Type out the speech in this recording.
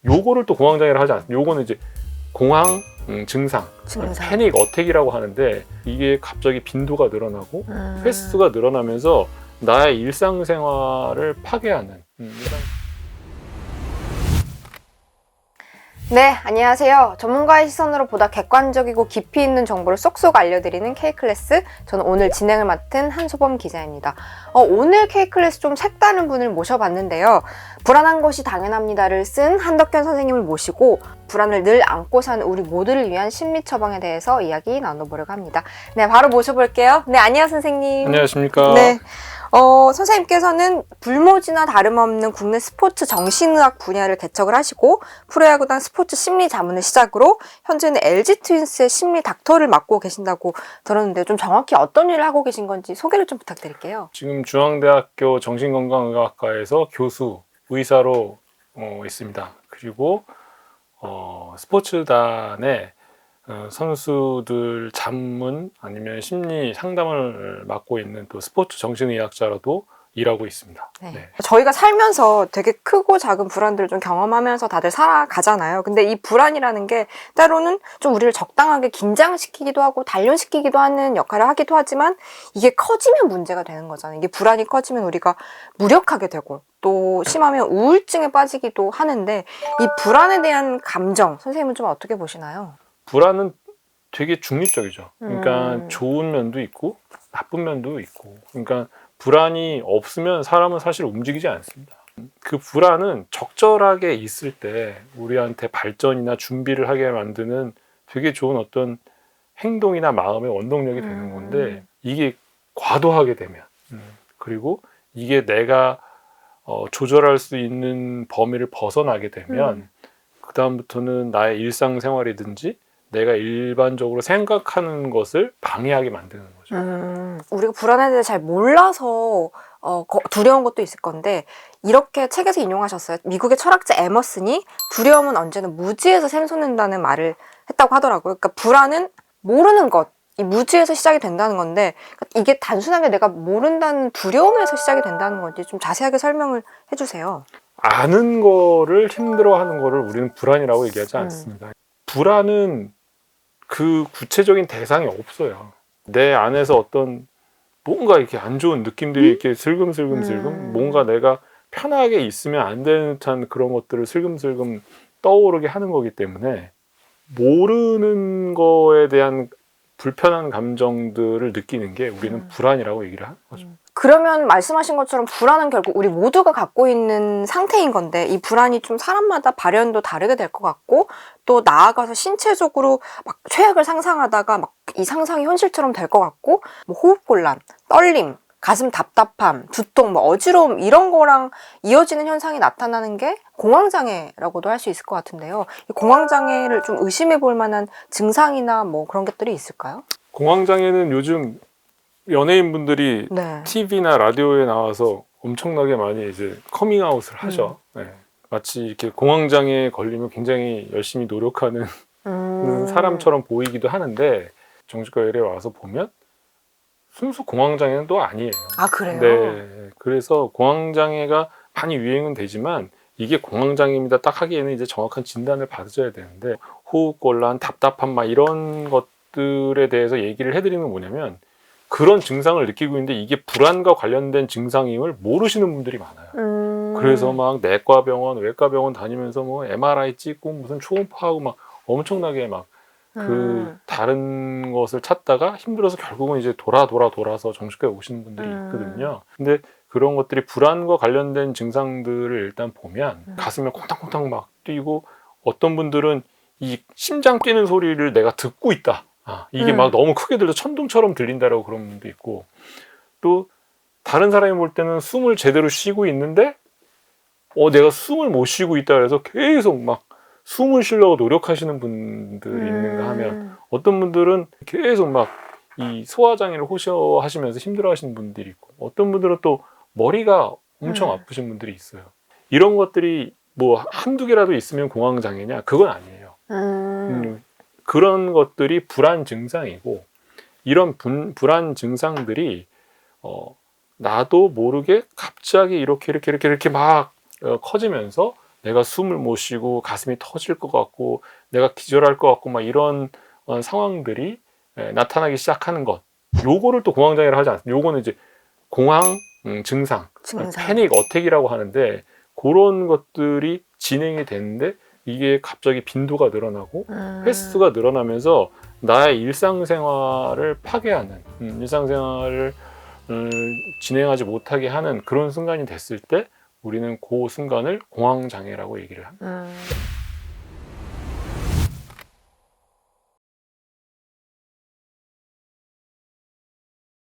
요거를 또 공황장애를 하지 않습니다. 요거는 이제 공황 증상, 패닉 어택이라고 하는데 이게 갑자기 빈도가 늘어나고 횟수가 늘어나면서 나의 일상생활을 파괴하는 네, 안녕하세요. 전문가의 시선으로 보다 객관적이고 깊이 있는 정보를 쏙쏙 알려드리는 K클래스. 저는 오늘 진행을 맡은 한소범 기자입니다. 오늘 K클래스 좀 색다른 분을 모셔봤는데요. 불안한 것이 당연합니다를 쓴 한덕현 선생님을 모시고 불안을 늘 안고 사는 우리 모두를 위한 심리 처방에 대해서 이야기 나눠보려고 합니다. 네, 바로 모셔볼게요. 네, 안녕하세요, 선생님. 안녕하십니까. 네. 선생님께서는 불모지나 다름없는 국내 스포츠 정신의학 분야를 개척을 하시고 프로야구단 스포츠 심리 자문을 시작으로 현재는 LG 트윈스의 심리 닥터를 맡고 계신다고 들었는데 좀 정확히 어떤 일을 하고 계신 건지 소개를 좀 부탁드릴게요. 지금 중앙대학교 정신건강의학과에서 교수, 의사로 있습니다. 그리고 스포츠단의 선수들 자문 아니면 심리 상담을 맡고 있는 또 스포츠 정신의학자로도 일하고 있습니다. 네. 네. 저희가 살면서 되게 크고 작은 불안들을 좀 경험하면서 다들 살아가잖아요. 근데 이 불안이라는 게 때로는 좀 우리를 적당하게 긴장시키기도 하고 단련시키기도 하는 역할을 하기도 하지만 이게 커지면 문제가 되는 거잖아요. 이게 불안이 커지면 우리가 무력하게 되고 또 심하면 우울증에 빠지기도 하는데 이 불안에 대한 감정 선생님은 좀 어떻게 보시나요? 불안은 되게 중립적이죠. 그러니까 좋은 면도 있고 나쁜 면도 있고 그러니까 불안이 없으면 사람은 사실 움직이지 않습니다. 그 불안은 적절하게 있을 때 우리한테 발전이나 준비를 하게 만드는 되게 좋은 어떤 행동이나 마음의 원동력이 되는 건데 이게 과도하게 되면 그리고 이게 내가 조절할 수 있는 범위를 벗어나게 되면 그 다음부터는 나의 일상생활이든지 내가 일반적으로 생각하는 것을 방해하게 만드는 거죠. 우리가 불안에 대해 잘 몰라서 두려운 것도 있을 건데 이렇게 책에서 인용하셨어요. 미국의 철학자 에머슨이 두려움은 언제나 무지에서 샘솟는다는 말을 했다고 하더라고요. 그러니까 불안은 모르는 것, 이 무지에서 시작이 된다는 건데 이게 단순하게 내가 모른다는 두려움에서 시작이 된다는 건지 좀 자세하게 설명을 해주세요. 아는 거를 힘들어하는 거를 우리는 불안이라고 얘기하지 않습니다. 불안은 그 구체적인 대상이 없어요. 내 안에서 어떤 뭔가 이렇게 안 좋은 느낌들이 이렇게 슬금슬금 뭔가 내가 편하게 있으면 안 되는 듯한 그런 것들을 슬금슬금 떠오르게 하는 거기 때문에 모르는 거에 대한 불편한 감정들을 느끼는 게 우리는 불안이라고 얘기를 하는 거죠. 그러면 말씀하신 것처럼 불안은 결국 우리 모두가 갖고 있는 상태인 건데 이 불안이 좀 사람마다 발현도 다르게 될 것 같고 또 나아가서 신체적으로 막 최악을 상상하다가 막 이 상상이 현실처럼 될 것 같고 뭐 호흡곤란, 떨림, 가슴 답답함, 두통, 뭐 어지러움 이런 거랑 이어지는 현상이 나타나는 게 공황장애라고도 할 수 있을 것 같은데요. 이 공황장애를 좀 의심해 볼 만한 증상이나 뭐 그런 것들이 있을까요? 공황장애는 요즘 연예인분들이 네. TV나 라디오에 나와서 엄청나게 많이 이제 커밍아웃을 하죠. 네. 마치 이렇게 공황장애에 걸리면 굉장히 열심히 노력하는 사람처럼 보이기도 하는데 정신과 의뢰에 와서 보면 순수 공황장애는 또 아니에요. 아, 그래요? 네. 그래서 공황장애가 많이 유행은 되지만 이게 공황장애입니다 딱 하기에는 이제 정확한 진단을 받으셔야 되는데 호흡곤란, 답답함 막 이런 것들에 대해서 얘기를 해드리는 건 뭐냐면 그런 증상을 느끼고 있는데 이게 불안과 관련된 증상임을 모르시는 분들이 많아요. 그래서 막 내과병원, 외과병원 다니면서 뭐 MRI 찍고 무슨 초음파하고 막 엄청나게 막 그 다른 것을 찾다가 힘들어서 결국은 이제 돌아서 정신과에 오시는 분들이 있거든요. 근데 그런 것들이 불안과 관련된 증상들을 일단 보면 가슴이 콩닥콩닥 막 뛰고 어떤 분들은 이 심장 뛰는 소리를 내가 듣고 있다. 이게 막 너무 크게 들려 천둥처럼 들린다라고 그런 분도 있고 또 다른 사람이 볼 때는 숨을 제대로 쉬고 있는데 내가 숨을 못 쉬고 있다 그래서 계속 막 숨을 쉬려고 노력하시는 분들이 있는가 하면 어떤 분들은 계속 막 이 소화장애를 호소하시면서 힘들어하시는 분들이 있고 어떤 분들은 또 머리가 엄청 아프신 분들이 있어요. 이런 것들이 뭐 한두 개라도 있으면 공황장애냐? 그건 아니에요. 그런 것들이 불안 증상이고 이런 불안 증상들이 나도 모르게 갑자기 이렇게 막 커지면서 내가 숨을 못 쉬고 가슴이 터질 것 같고 내가 기절할 것 같고 막 이런 상황들이 나타나기 시작하는 것. 요거를 또 공황장애를 하지 않습니다. 요거는 이제 공황 증상, 패닉 어택이라고 하는데 그런 것들이 진행이 되는데 이게 갑자기 빈도가 늘어나고 횟수가 늘어나면서 나의 일상생활을 파괴하는 일상생활을 진행하지 못하게 하는 그런 순간이 됐을 때 우리는 그 순간을 공황장애라고 얘기를 합니다.